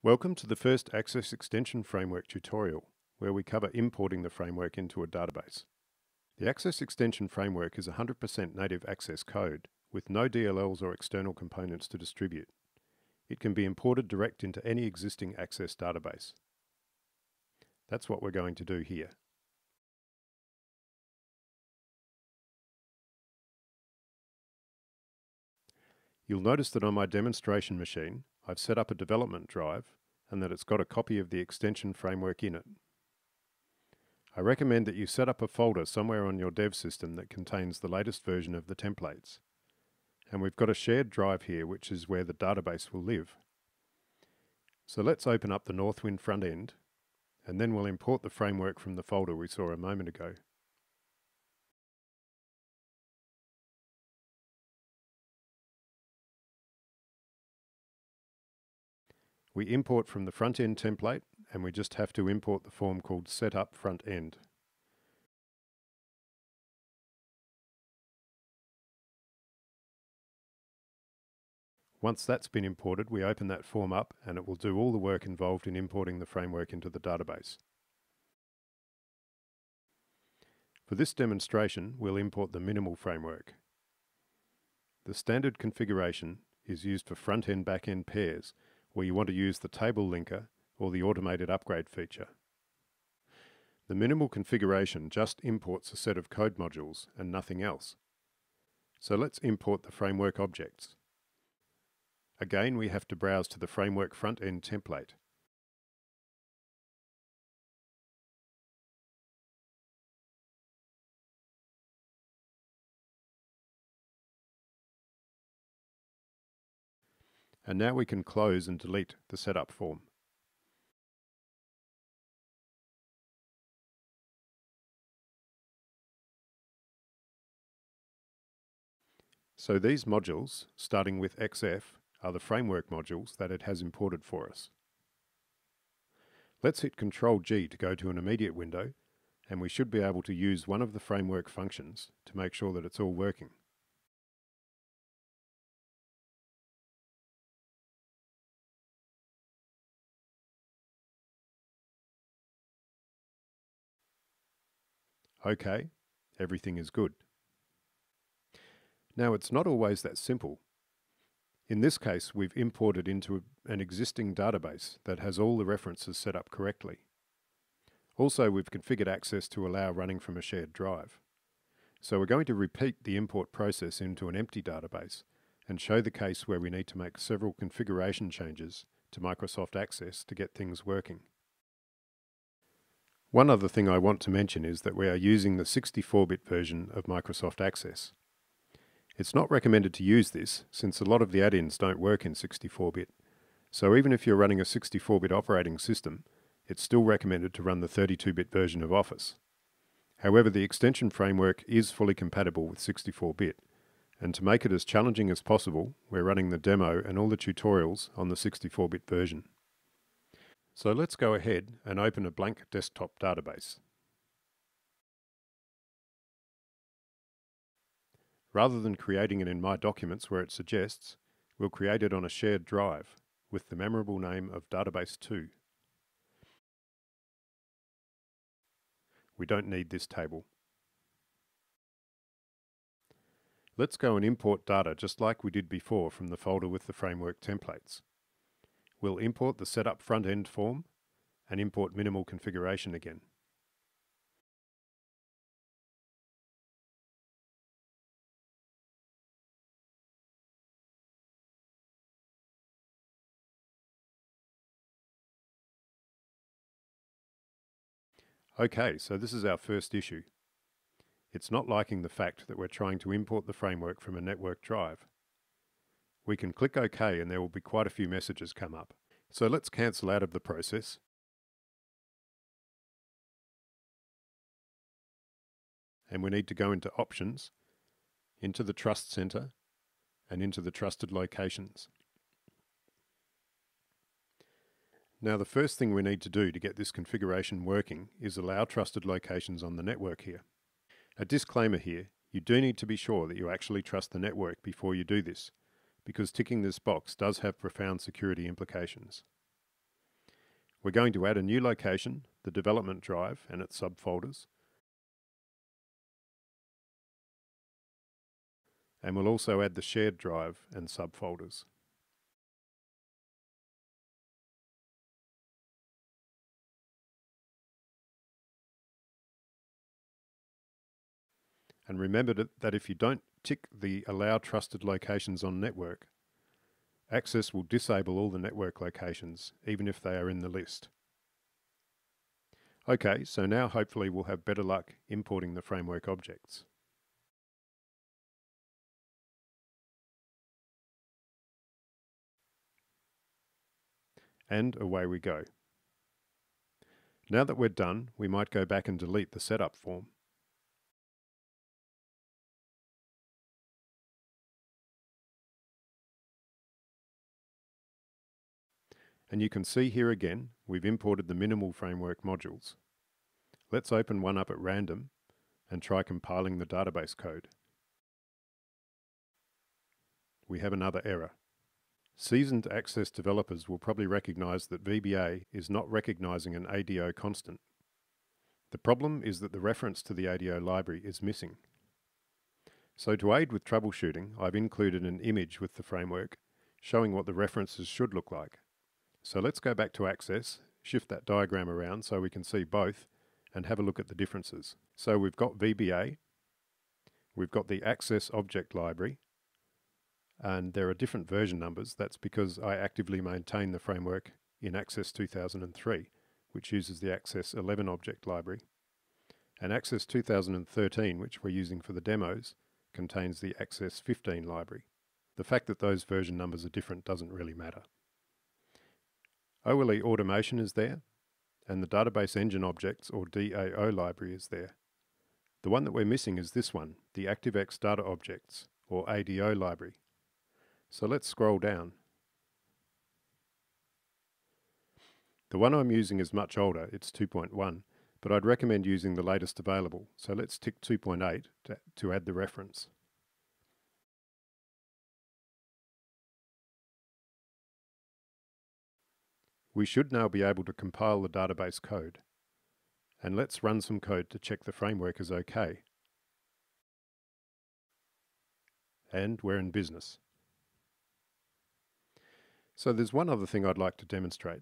Welcome to the first Access Extension Framework tutorial, where we cover importing the framework into a database. The Access Extension Framework is 100% native Access code, with no DLLs or external components to distribute. It can be imported direct into any existing Access database. That's what we're going to do here. You'll notice that on my demonstration machine, I've set up a development drive and that it's got a copy of the extension framework in it. I recommend that you set up a folder somewhere on your dev system that contains the latest version of the templates. And we've got a shared drive here, which is where the database will live. So let's open up the Northwind front end, and then we'll import the framework from the folder we saw a moment ago. We import from the front-end template, and we just have to import the form called setup front end. Once that's been imported, we open that form up and it will do all the work involved in importing the framework into the database. For this demonstration, we'll import the minimal framework. The standard configuration is used for front-end back-end pairs, where you want to use the table linker or the automated upgrade feature. The minimal configuration just imports a set of code modules and nothing else. So let's import the framework objects. Again, we have to browse to the framework front-end template. And now we can close and delete the setup form. So these modules, starting with XF, are the framework modules that it has imported for us. Let's hit Ctrl-G to go to an immediate window, and we should be able to use one of the framework functions to make sure that it's all working. Okay, everything is good. Now it's not always that simple. In this case, we've imported into an existing database that has all the references set up correctly. Also, we've configured Access to allow running from a shared drive. So we're going to repeat the import process into an empty database and show the case where we need to make several configuration changes to Microsoft Access to get things working. One other thing I want to mention is that we are using the 64-bit version of Microsoft Access. It's not recommended to use this since a lot of the add-ins don't work in 64-bit. So even if you're running a 64-bit operating system, it's still recommended to run the 32-bit version of Office. However, the extension framework is fully compatible with 64-bit, and to make it as challenging as possible, we're running the demo and all the tutorials on the 64-bit version. So let's go ahead and open a blank desktop database. Rather than creating it in My Documents where it suggests, we'll create it on a shared drive with the memorable name of Database 2. We don't need this table. Let's go and import data just like we did before from the folder with the framework templates. We'll import the setup front-end form and import minimal configuration again. Okay, so this is our first issue. It's not liking the fact that we're trying to import the framework from a network drive. We can click OK and there will be quite a few messages come up. So let's cancel out of the process. And we need to go into Options, into the Trust Center, and into the Trusted Locations. Now the first thing we need to do to get this configuration working is allow trusted locations on the network here. A disclaimer here, you do need to be sure that you actually trust the network before you do this, because ticking this box does have profound security implications. We're going to add a new location, the development drive and its subfolders. And we'll also add the shared drive and subfolders. And remember that if you don't tick the Allow Trusted Locations on Network, Access will disable all the network locations, even if they are in the list. Okay, so now hopefully we'll have better luck importing the framework objects. And away we go. Now that we're done, we might go back and delete the setup form. And you can see here again, we've imported the minimal framework modules. Let's open one up at random and try compiling the database code. We have another error. Seasoned Access developers will probably recognize that VBA is not recognizing an ADO constant. The problem is that the reference to the ADO library is missing. So to aid with troubleshooting, I've included an image with the framework showing what the references should look like. So let's go back to Access, shift that diagram around so we can see both and have a look at the differences. So we've got VBA, we've got the Access object library, and there are different version numbers. That's because I actively maintain the framework in Access 2003, which uses the Access 11 object library. And Access 2013, which we're using for the demos, contains the Access 15 library. The fact that those version numbers are different doesn't really matter. OLE automation is there, and the Database Engine Objects, or DAO library, is there. The one that we're missing is this one, the ActiveX Data Objects, or ADO library. So let's scroll down. The one I'm using is much older, it's 2.1, but I'd recommend using the latest available. So let's tick 2.8 to add the reference. We should now be able to compile the database code. And let's run some code to check the framework is okay. And we're in business. So there's one other thing I'd like to demonstrate.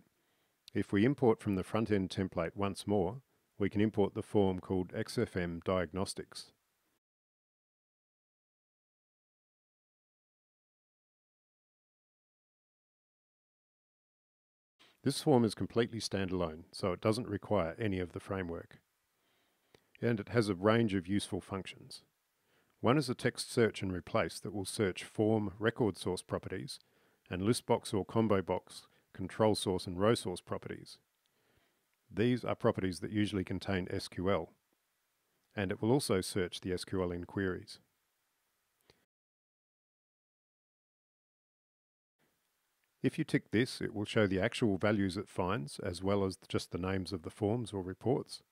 If we import from the front-end template once more, we can import the form called XFM Diagnostics. This form is completely standalone, so it doesn't require any of the framework. And it has a range of useful functions. One is a text search and replace that will search form record source properties and list box or combo box control source and row source properties. These are properties that usually contain SQL, and it will also search the SQL in queries. If you tick this, it will show the actual values it finds, as well as just the names of the forms or reports.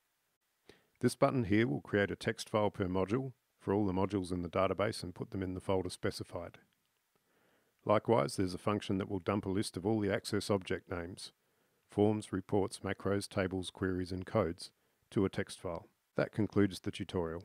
This button here will create a text file per module for all the modules in the database and put them in the folder specified. Likewise, there's a function that will dump a list of all the Access object names, forms, reports, macros, tables, queries, and codes to a text file. That concludes the tutorial.